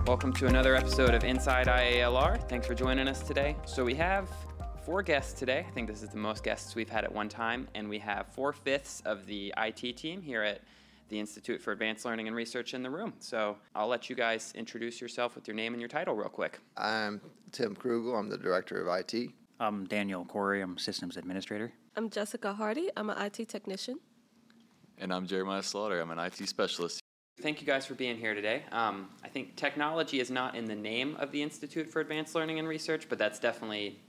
Welcome to another episode of Inside IALR. Thanks for joining us today. So we have 4 guests today. I think this is the most guests we've had at one time, and we have 4/5 of the IT team here at the Institute for Advanced Learning and Research in the room. So I'll let you guys introduce yourself with your name and your title real quick. I'm Tim Kruggel. I'm the Director of IT. I'm Daniel Cory. I'm Systems Administrator. I'm Jessica Hardy. I'm an IT technician. And I'm Jeremiah Slaughter. I'm an IT specialist. Thank you guys for being here today. I think technology is not in the name of the Institute for Advanced Learning and Research, but that's definitely,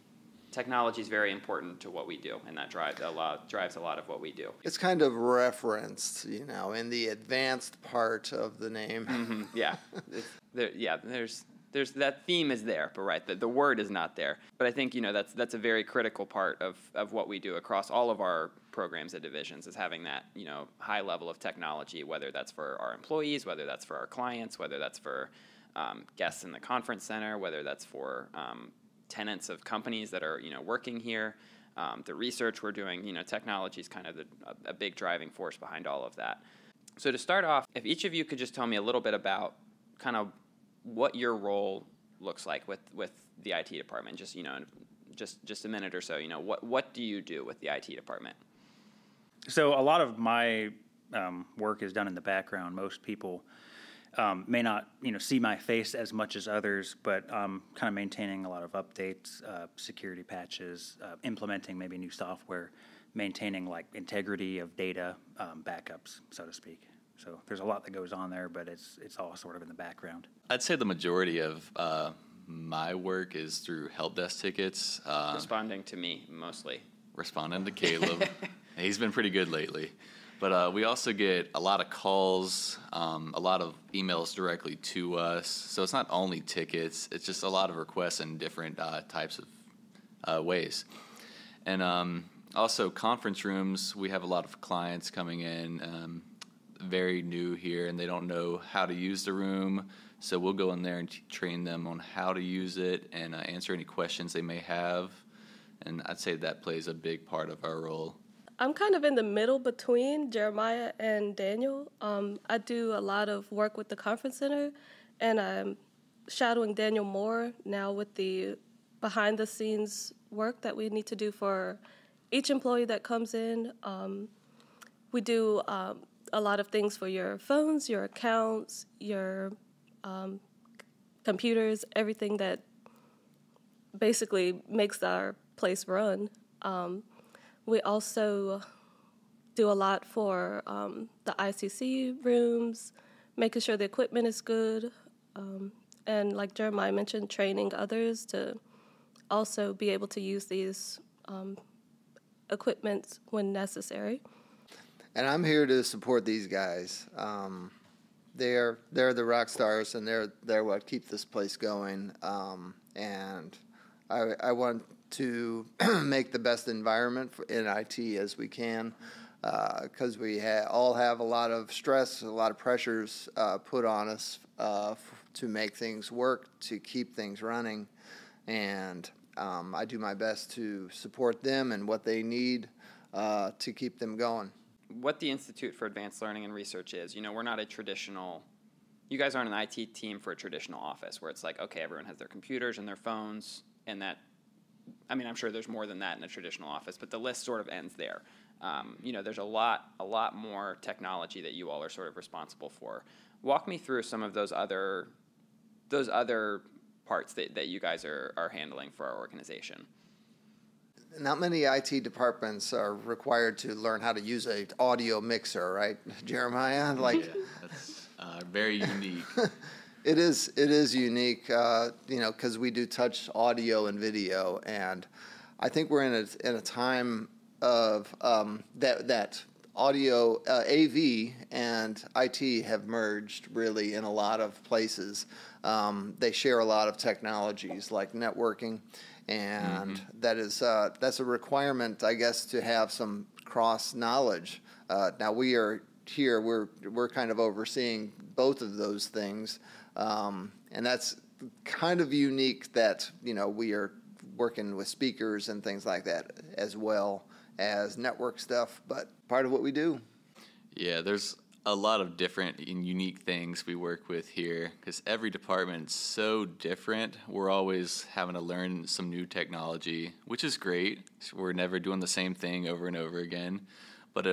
technology is very important to what we do, and that drives a lot of what we do. It's kind of referenced, in the advanced part of the name. Mm-hmm. Yeah. There's that theme is there, but right, the word is not there. But I think, that's a very critical part of what we do across all of our programs and divisions, is having that, high level of technology, whether that's for our employees, whether that's for our clients, whether that's for guests in the conference center, whether that's for tenants of companies that are, working here. The research we're doing, technology is kind of a big driving force behind all of that. So to start off, if each of you could just tell me a little bit about kind of what your role looks like with the IT department, just a minute or so. What do you do with the IT department? So a lot of my work is done in the background. Most people may not see my face as much as others, but kind of maintaining a lot of updates, security patches, implementing maybe new software, maintaining like integrity of data, backups, so to speak. So there's a lot that goes on there, but it's all sort of in the background. I'd say the majority of my work is through help desk tickets. Responding to me, mostly. Responding to Caleb. He's been pretty good lately. But we also get a lot of calls, a lot of emails directly to us. So it's not only tickets, it's just a lot of requests in different types of ways. And also conference rooms, we have a lot of clients coming in, very new here, and they don't know how to use the room. So we'll go in there and train them on how to use it and answer any questions they may have. And I'd say that plays a big part of our role. I'm kind of in the middle between Jeremiah and Daniel. I do a lot of work with the conference center, and I'm shadowing Daniel more now with the behind-the-scenes work that we need to do for each employee that comes in. We do a lot of things for your phones, your accounts, your computers, everything that basically makes our place run. We also do a lot for the ICC rooms, making sure the equipment is good, and like Jeremiah mentioned, training others to also be able to use these equipment when necessary. And I'm here to support these guys. They're the rock stars, and they're what keep this place going. And I want to make the best environment in IT as we can, because we all have a lot of stress, a lot of pressures put on us to make things work, to keep things running. And I do my best to support them and what they need to keep them going. What the Institute for Advanced Learning and Research is, we're not a traditional, you guys aren't an IT team for a traditional office where it's like, okay, everyone has their computers and their phones, and that, I'm sure there's more than that in a traditional office, but the list sort of ends there. There's a lot more technology that you all are sort of responsible for. Walk me through some of those other parts that you guys are handling for our organization. Not many IT departments are required to learn how to use an audio mixer, right, Jeremiah? Yeah, that's very unique. It is unique, because we do touch audio and video, and I think we're in a time of that audio, AV and IT have merged really in a lot of places. They share a lot of technologies like networking. And that's a requirement, I guess, to have some cross knowledge. Now we are here; we're kind of overseeing both of those things, and that's kind of unique. That we are working with speakers and things like that as well as network stuff. But part of what we do. Yeah, there's a lot of different and unique things we work with here because every department's so different. We're always having to learn some new technology, which is great. We're never doing the same thing over and over again, but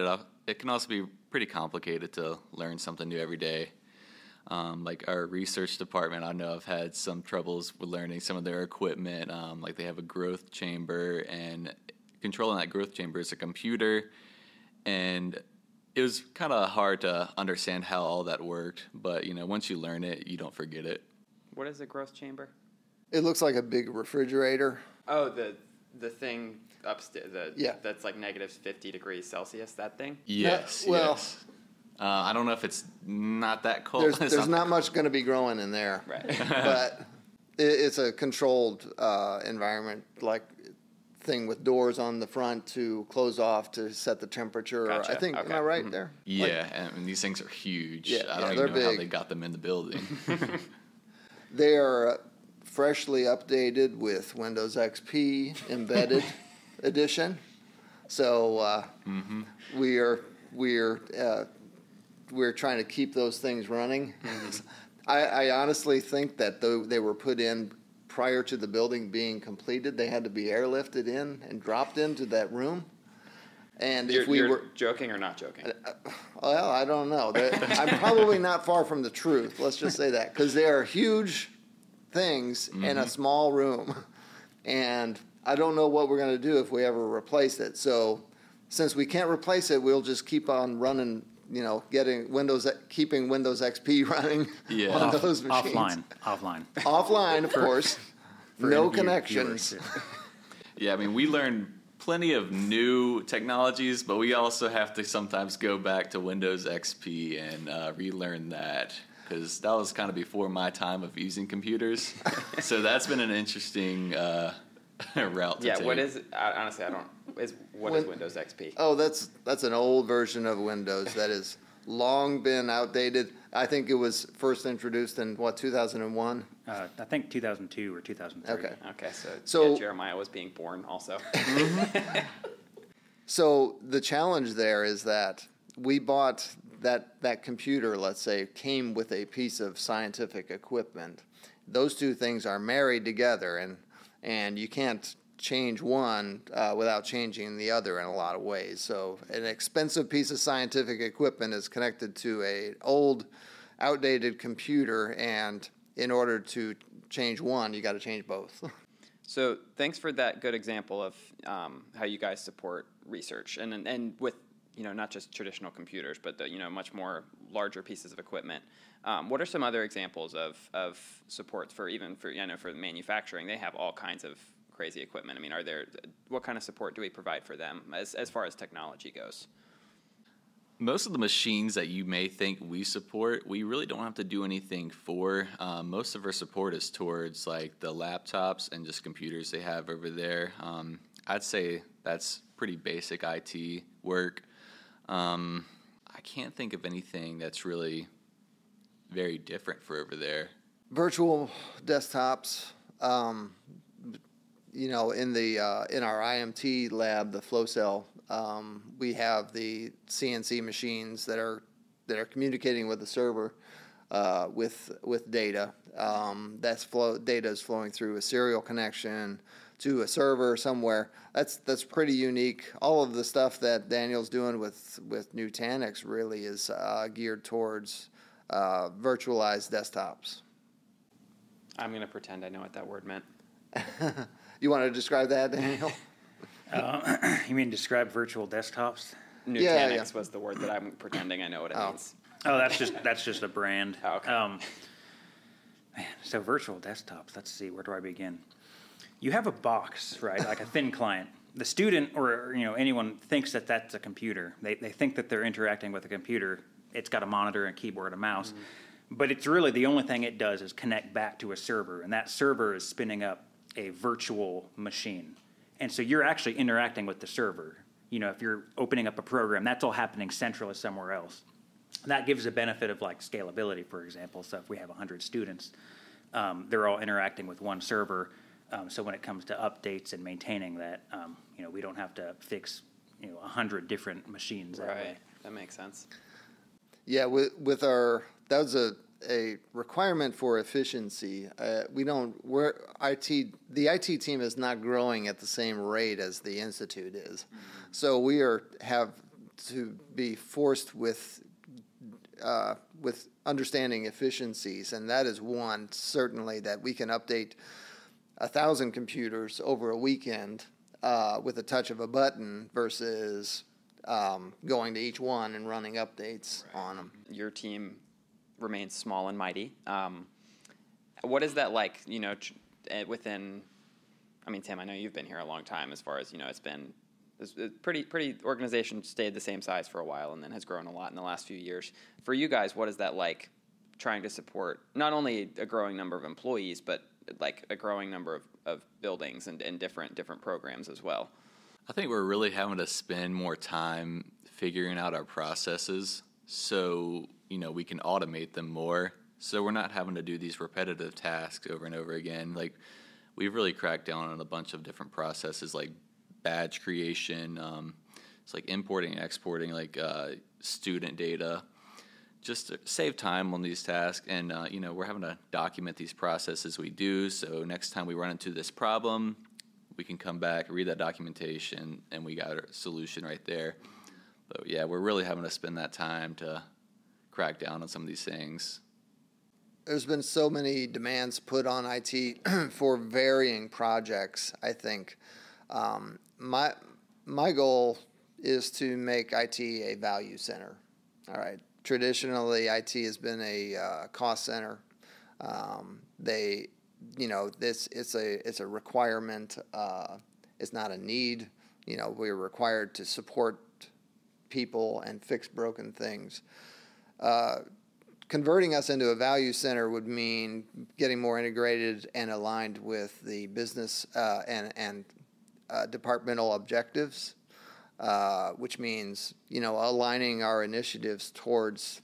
it can also be pretty complicated to learn something new every day. Like our research department, I know I've had some troubles with learning some of their equipment. Like they have a growth chamber, and controlling that growth chamber is a computer, and it was kind of hard to understand how all that worked, but once you learn it, you don't forget it. What is a growth chamber? It looks like a big refrigerator. Oh, the thing upstairs. Yeah. That's like negative 50 degrees Celsius. That thing. Yes. Well, yes. I don't know if it's not that cold. there's not much going to be growing in there, Right. but it's a controlled environment, like thing with doors on the front to close off to set the temperature. Gotcha. I think, Okay. am I right there? Yeah, and these things are huge. Yeah, I don't they're even know how big. they got them in the building. They are freshly updated with Windows XP embedded edition. So we're trying to keep those things running. I honestly think that they were put in prior to the building being completed. They had to be airlifted in and dropped into that room. And if we You're were joking or not joking? well, I don't know. I'm probably not far from the truth. Let's just say that, because they are huge things in a small room, and I don't know what we're going to do if we ever replace it. So, since we can't replace it, we'll just keep on running. Keeping Windows XP running on those machines. Offline, of course. No connections. Yeah, I mean, we learn plenty of new technologies, but we also have to sometimes go back to Windows XP and relearn that, because that was kind of before my time of using computers. So that's been an interesting route to take. Yeah, what is honestly, I don't. What is Windows XP? Oh, that's an old version of Windows that has long been outdated. I think it was first introduced in 2001. I think 2002 or 2003. Okay. So yeah, Jeremiah was being born also. So the challenge there is that we bought that computer, let's say, came with a piece of scientific equipment. Those two things are married together, and you can't change one without changing the other in a lot of ways. So an expensive piece of scientific equipment is connected to an old, outdated computer, and in order to change one, you got to change both. So thanks for that good example of how you guys support research and with not just traditional computers, but the much more larger pieces of equipment. What are some other examples of supports for for manufacturing? They have all kinds of crazy equipment. I mean, what kind of support do we provide for them as far as technology goes? Most of the machines that you may think we support, we really don't have to do anything for. Most of our support is towards like the laptops and just computers they have over there. I'd say that's pretty basic IT work. I can't think of anything that's really very different for over there. Virtual desktops. In our IMT lab, the flow cell, we have the CNC machines that are communicating with the server with data. Data is flowing through a serial connection to a server somewhere. That's pretty unique. All of the stuff that Daniel's doing with Nutanix really is geared towards virtualized desktops. I'm going to pretend I know what that word meant. You want to describe that, Daniel? You mean describe virtual desktops? Nutanix was the word that I'm pretending I know what it means. Oh, that's just a brand. Oh, okay. Man, so virtual desktops. Let's see, where do I begin? You have a box, right, like a thin client. The student or anyone thinks that that's a computer. They think that they're interacting with a computer. It's got a monitor, a keyboard, a mouse. Mm-hmm. But it's really the only thing it does is connect back to a server, and that server is spinning up a virtual machine. And so you're actually interacting with the server. If you're opening up a program, that's all happening centrally somewhere else. That gives a benefit of like scalability, for example. So if we have 100 students, they're all interacting with one server. So when it comes to updates and maintaining that, we don't have to fix 100 different machines that way. That makes sense. Yeah, with our that was a requirement for efficiency. The IT team is not growing at the same rate as the institute is, so we have to be forced with understanding efficiencies, and that is one certainly that we can update 1,000 computers over a weekend with a touch of a button versus going to each one and running updates on them. Your team remains small and mighty. What is that like, within, I mean, Tim, I know you've been here a long time as far as, it's been a pretty organization stayed the same size for a while and then has grown a lot in the last few years. For you guys, what is that like trying to support not only a growing number of employees, but like a growing number of buildings and different programs as well? I think we're really having to spend more time figuring out our processes so, we can automate them more. So we're not having to do these repetitive tasks over and over again. Like, we've really cracked down on a bunch of different processes like badge creation, it's like importing and exporting like student data, just to save time on these tasks. And, we're having to document these processes we do. So next time we run into this problem, we can come back, read that documentation, and we got a solution right there. But yeah, we're really having to spend that time to crack down on some of these things. There's been so many demands put on IT for varying projects, I think. My goal is to make IT a value center. All right. Traditionally, IT has been a cost center. It's a requirement. It's not a need. We're required to support people and fix broken things. Converting us into a value center would mean getting more integrated and aligned with the business and departmental objectives, which means aligning our initiatives towards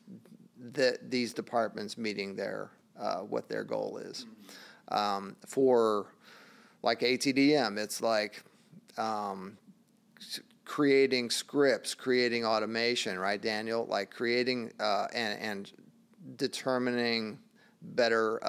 these departments meeting their what their goal is. For like ATDM, it's like creating scripts, creating automation, right, Daniel? Like creating and determining better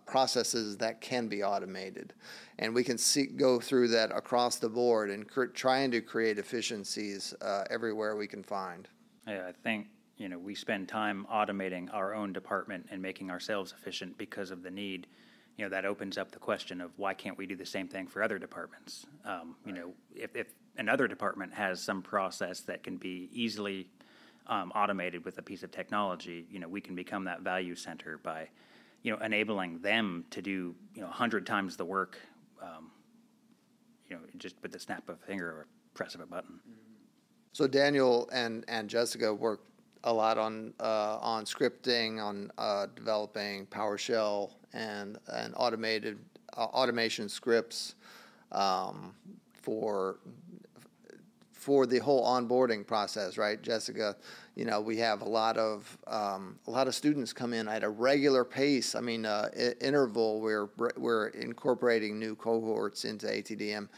processes that can be automated. And we can go through that across the board and trying to create efficiencies everywhere we can find. Yeah, I think, we spend time automating our own department and making ourselves efficient because of the need. That opens up the question of why can't we do the same thing for other departments? If another department has some process that can be easily automated with a piece of technology, we can become that value center by, enabling them to do, 100 times the work, just with the snap of a finger or press of a button. So Daniel and Jessica worked a lot on scripting, on developing PowerShell and automation scripts for the whole onboarding process, right, Jessica? We have a lot of students come in at a regular pace. I mean, interval. We're incorporating new cohorts into ATDM.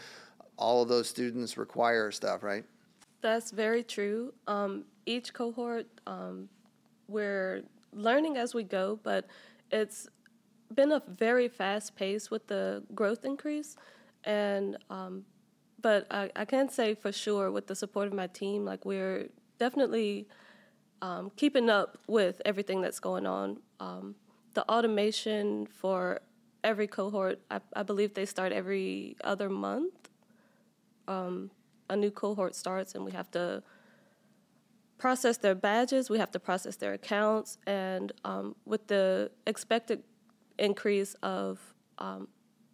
All of those students require stuff, right? That's very true. Each cohort, we're learning as we go, but it's been a very fast pace with the growth increase. And but I can say for sure with the support of my team, like we're definitely keeping up with everything that's going on. The automation for every cohort, I believe they start every other month. A new cohort starts and we have to process their badges, we have to process their accounts, and with the expected increase of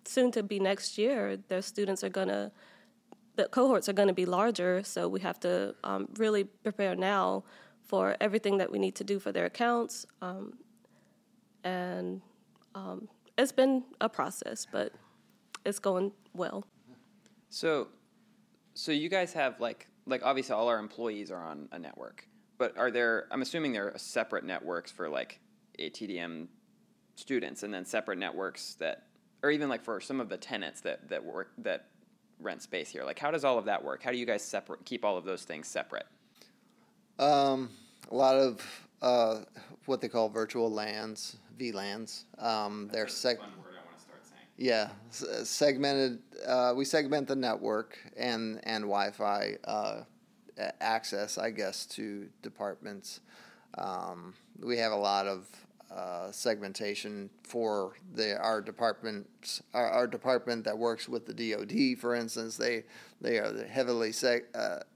soon to be next year, the cohorts are gonna be larger, so we have to really prepare now for everything that we need to do for their accounts, and it's been a process, but it's going well. So you guys have like obviously all our employees are on a network, but I'm assuming there are separate networks for like ATDM students and then separate networks or even like for some of the tenants that rent space here. Like how does all of that work? How do you guys keep all of those things separate? A lot of what they call virtual LANs, VLANs. They're Fun word I want to start saying. yeah, segmented. We segment the network and Wi-Fi access, I guess, to departments. We have a lot of segmentation for our department that works with the DoD, for instance. They are heavily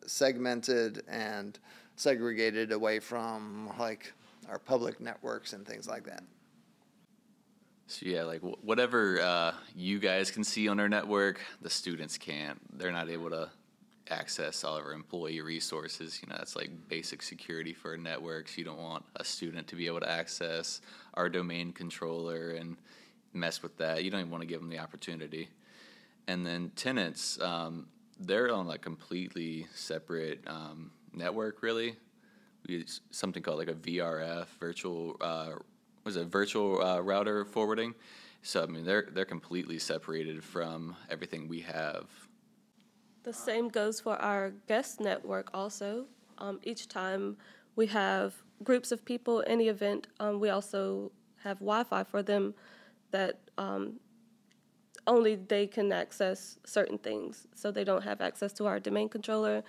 segmented and segregated away from like our public networks and things like that. So yeah, like whatever you guys can see on our network, the students can't. They're not able to access all of our employee resources. You know, that's like basic security for networks. You don't want a student to be able to access our domain controller and mess with that. You don't even want to give them the opportunity. And then tenants, they're on a completely separate network, really. We use something called like a VRF, virtual router forwarding. So I mean, they're completely separated from everything we have. The same goes for our guest network also. Each time we have groups of people, any event, we also have Wi-Fi for them that only they can access certain things. So they don't have access to our domain controller.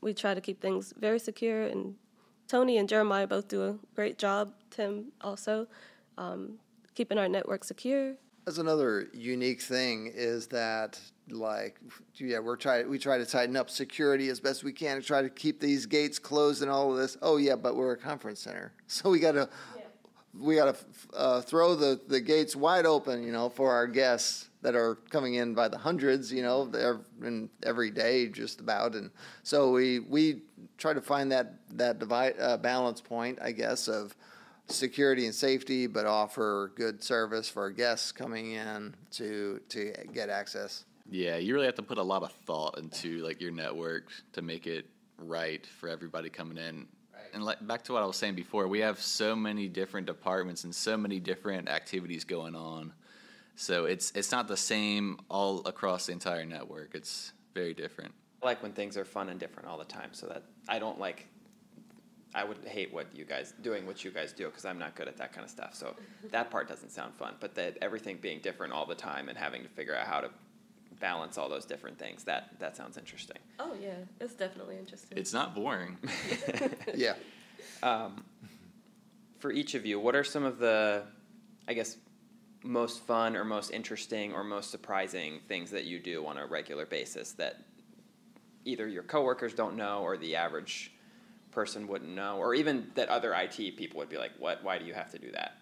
We try to keep things very secure, and Tony and Jeremiah both do a great job, Tim also, keeping our network secure. That's another unique thing is that, like, yeah, we try to tighten up security as best we can and try to keep these gates closed and all of this. Oh yeah, but we're a conference center, so we gotta throw the gates wide open, you know, for our guests that are coming in by the hundreds, you know, every day just about, and so we try to find that balance point, I guess, of security and safety, but offer good service for our guests coming in to get access. Yeah, you really have to put a lot of thought into like your network to make it right for everybody coming in. Right. And like back to what I was saying before, we have so many different departments and so many different activities going on. So it's not the same all across the entire network. It's very different. I like when things are fun and different all the time, so that I would hate what you guys do because I'm not good at that kind of stuff. So that part doesn't sound fun. But that everything being different all the time and having to figure out how to balance all those different things, that sounds interesting. Oh, yeah. It's definitely interesting. It's not boring. Yeah. For each of you, what are some of the, I guess, most fun or most interesting or most surprising things that you do on a regular basis that either your coworkers don't know or the average person wouldn't know, or even that other IT people would be like, what? Why do you have to do that?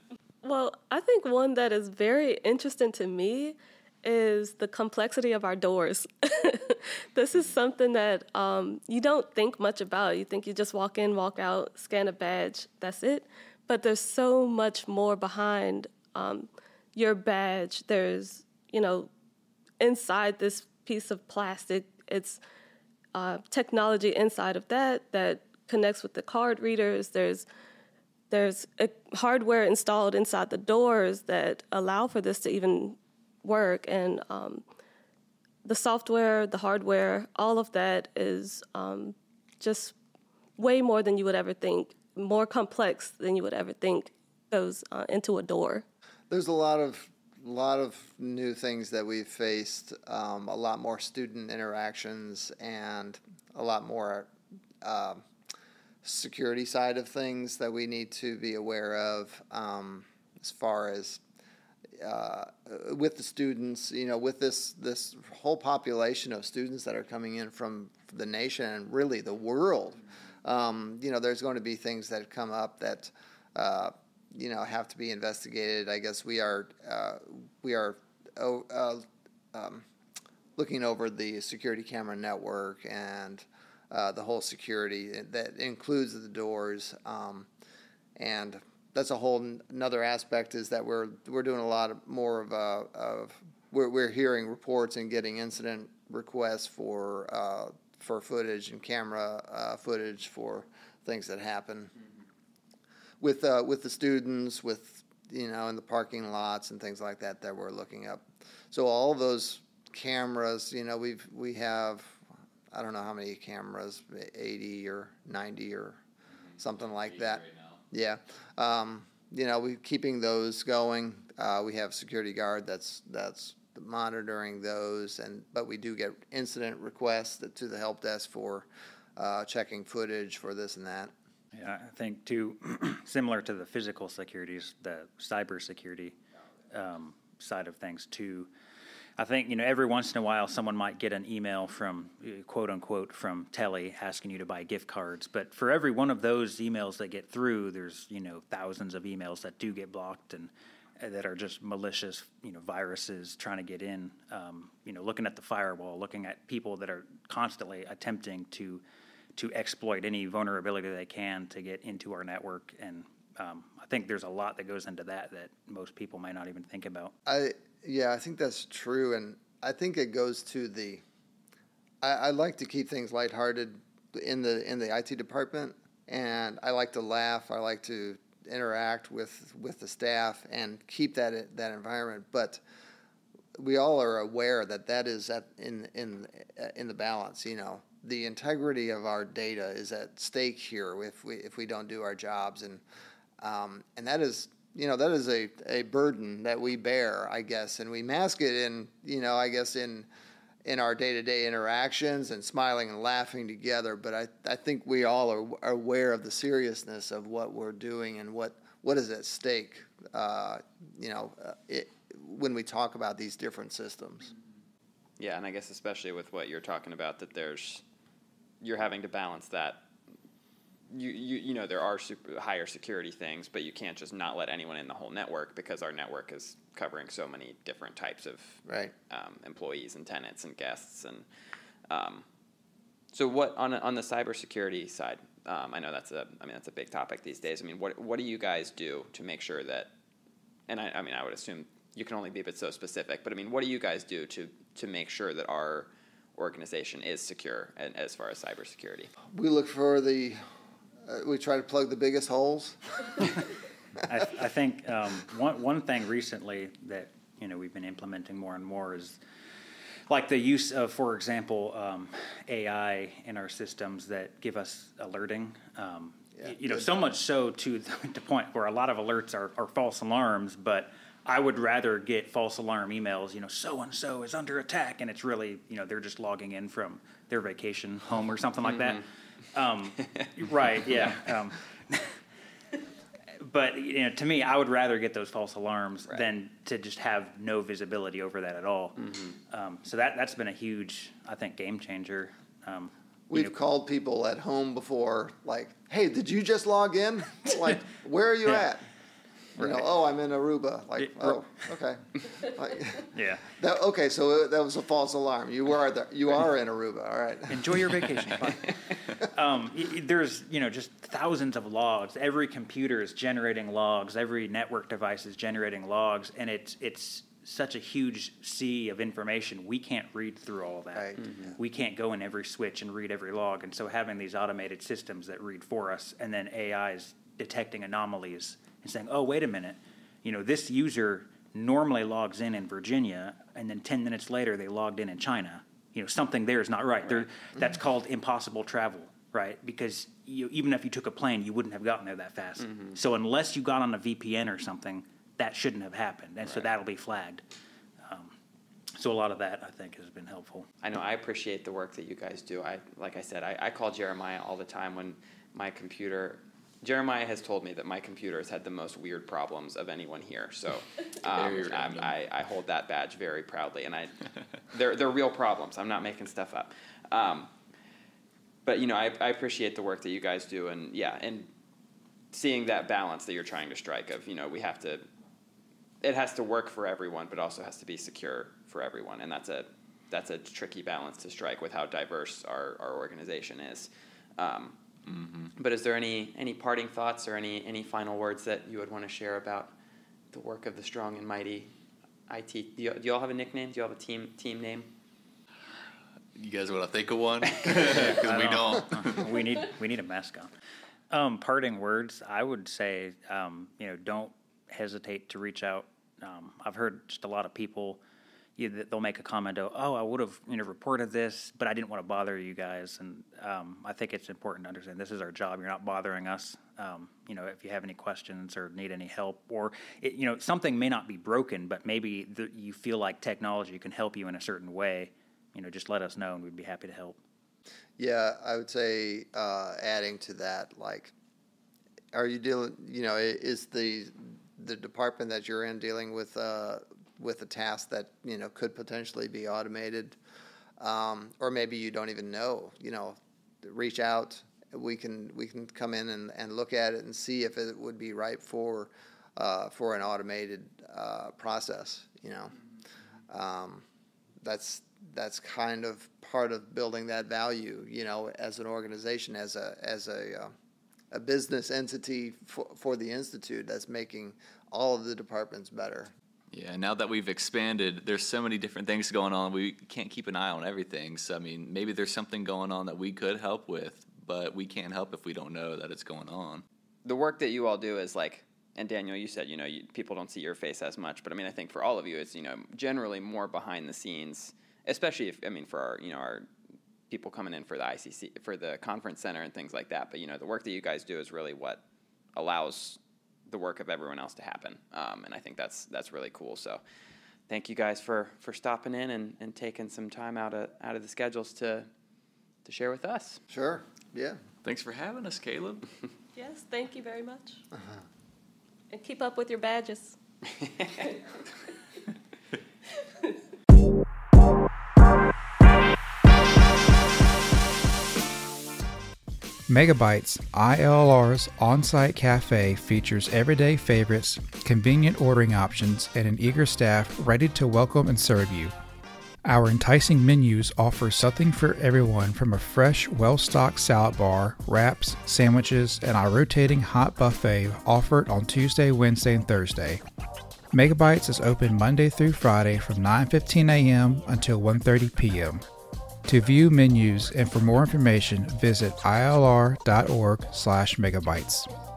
Well, I think one that is very interesting to me is the complexity of our doors. This is something that you don't think much about. You think you just walk in, walk out, scan a badge, that's it. But there's so much more behind your badge. There's, inside this piece of plastic, it's technology inside of that connects with the card readers. There's a hardware installed inside the doors that allow for this to even work, and the software, the hardware, all of that is just way more than you would ever think, more complex than you would ever think goes into a door. There's a lot of new things that we've faced, a lot more student interactions, and a lot more security side of things that we need to be aware of, as far as with the students, with this whole population of students that are coming in from the nation and really the world. There's going to be things that come up that have to be investigated. I guess we are looking over the security camera network and the whole security that includes the doors, and that's a whole another aspect, is that we're doing a lot more of we're hearing reports and getting incident requests for footage and camera footage for things that happen with the students, with in the parking lots and things like that we're looking up. So all those cameras, we have, I don't know how many cameras, 80 or 90 or something like that. Right now. Yeah. We keeping those going. We have security guard that's monitoring those, but we do get incident requests to the help desk for checking footage for this and that. Yeah, I think too, similar to the physical securities, the cybersecurity side of things too. I think, every once in a while someone might get an email from, quote unquote, from Telly asking you to buy gift cards. But for every one of those emails that get through, there's, thousands of emails that do get blocked and that are just malicious, viruses trying to get in. Looking at the firewall, looking at people that are constantly attempting to exploit any vulnerability they can to get into our network. And I think there's a lot that goes into that most people might not even think about. I think that's true, and I think it goes to I like to keep things lighthearted in the IT department, and I like to laugh. I like to interact with the staff and keep that environment. But we all are aware that is in the balance. The integrity of our data is at stake here if we don't do our jobs, and that is. That is a burden that we bear, I guess, and we mask it in our day-to-day interactions and smiling and laughing together. But I think we all are aware of the seriousness of what we're doing and what is at stake, when we talk about these different systems. Yeah, and I guess especially with what you're talking about, that you're having to balance that. There are higher security things, but you can't just not let anyone in the whole network because our network is covering so many different types of employees and tenants and guests. And so, what on the cybersecurity side? I know that's a big topic these days. I mean, what do you guys do to make sure that? And I would assume you can only be a bit so specific, but I mean, what do you guys do to make sure that our organization is secure as far as cybersecurity? We look for we try to plug the biggest holes. I think one thing recently that we've been implementing more and more is like the use of, for example, AI in our systems that give us alerting. So much so to the point where a lot of alerts are false alarms, but I would rather get false alarm emails, so and so is under attack, and it's really, they're just logging in from their vacation home or something like that. Right, yeah. But to me, I would rather get those false alarms than to just have no visibility over that at all. So that's been a huge, I think, game changer. We've called people at home before, like, "Hey, did you just log in? Like, where are you at?" Oh, I'm in Aruba. Like, oh, okay. Yeah. Okay, so that was a false alarm. You are in Aruba. All right. Enjoy your vacation. There's just thousands of logs. Every computer is generating logs. Every network device is generating logs, and it's such a huge sea of information. We can't read through all that. Right. We can't go in every switch and read every log. And so having these automated systems that read for us, and then AI is detecting anomalies and saying, oh, wait a minute, this user normally logs in Virginia, and then 10 minutes later they logged in China. Something there is not right. That's called impossible travel, right? Because even if you took a plane, you wouldn't have gotten there that fast. So unless you got on a VPN or something, that shouldn't have happened, and so that'll be flagged. So a lot of that, I think, has been helpful. I know. I appreciate the work that you guys do. Like I said, I call Jeremiah all the time when my computer... Jeremiah has told me that my computer has had the most weird problems of anyone here. So I hold that badge very proudly, and they're real problems. I'm not making stuff up. But I appreciate the work that you guys do, and seeing that balance that you're trying to strike of it has to work for everyone, but also has to be secure for everyone, and that's a tricky balance to strike with how diverse our organization is. But is there any parting thoughts or any final words that you would want to share about the work of the Strong and Mighty IT? Do you all have a nickname? Do you all have a team name? You guys want to think of one? Because we don't. We need a mascot. Parting words, I would say, don't hesitate to reach out. I've heard just a lot of people, they'll make a comment, oh, I would have reported this, but I didn't want to bother you guys. And I think it's important to understand this is our job. You're not bothering us. If you have any questions or need any help, or something may not be broken, but maybe you feel like technology can help you in a certain way, just let us know and we'd be happy to help. Yeah, I would say adding to that, like, are you dealing? Is the department that you're in dealing with a task that could potentially be automated, or maybe you don't even know? Reach out. We can come in and look at it and see if it would be right for an automated process. That's kind of part of building that value. As an organization, as a business entity for the Institute, that's making all of the departments better. Yeah, now that we've expanded, there's so many different things going on. We can't keep an eye on everything. So, maybe there's something going on that we could help with, but we can't help if we don't know that it's going on. The work that you all do is like, and Daniel, you said, people don't see your face as much, but I think for all of you, it's, generally more behind the scenes, especially if, for our, our people coming in for the ICC, for the conference center and things like that. But, the work that you guys do is really what allows the work of everyone else to happen. And I think that's really cool. So thank you guys for stopping in and taking some time out of the schedules to share with us. Sure. Yeah. Thanks for having us, Caleb. Yes, thank you very much. And keep up with your badges. Megabytes ILR's on-site cafe features everyday favorites, convenient ordering options, and an eager staff ready to welcome and serve you. Our enticing menus offer something for everyone, from a fresh, well-stocked salad bar, wraps, sandwiches, and our rotating hot buffet offered on Tuesday, Wednesday, and Thursday. Megabytes is open Monday through Friday from 9:15 a.m. until 1:30 p.m. To view menus and for more information, visit ilr.org/megabytes.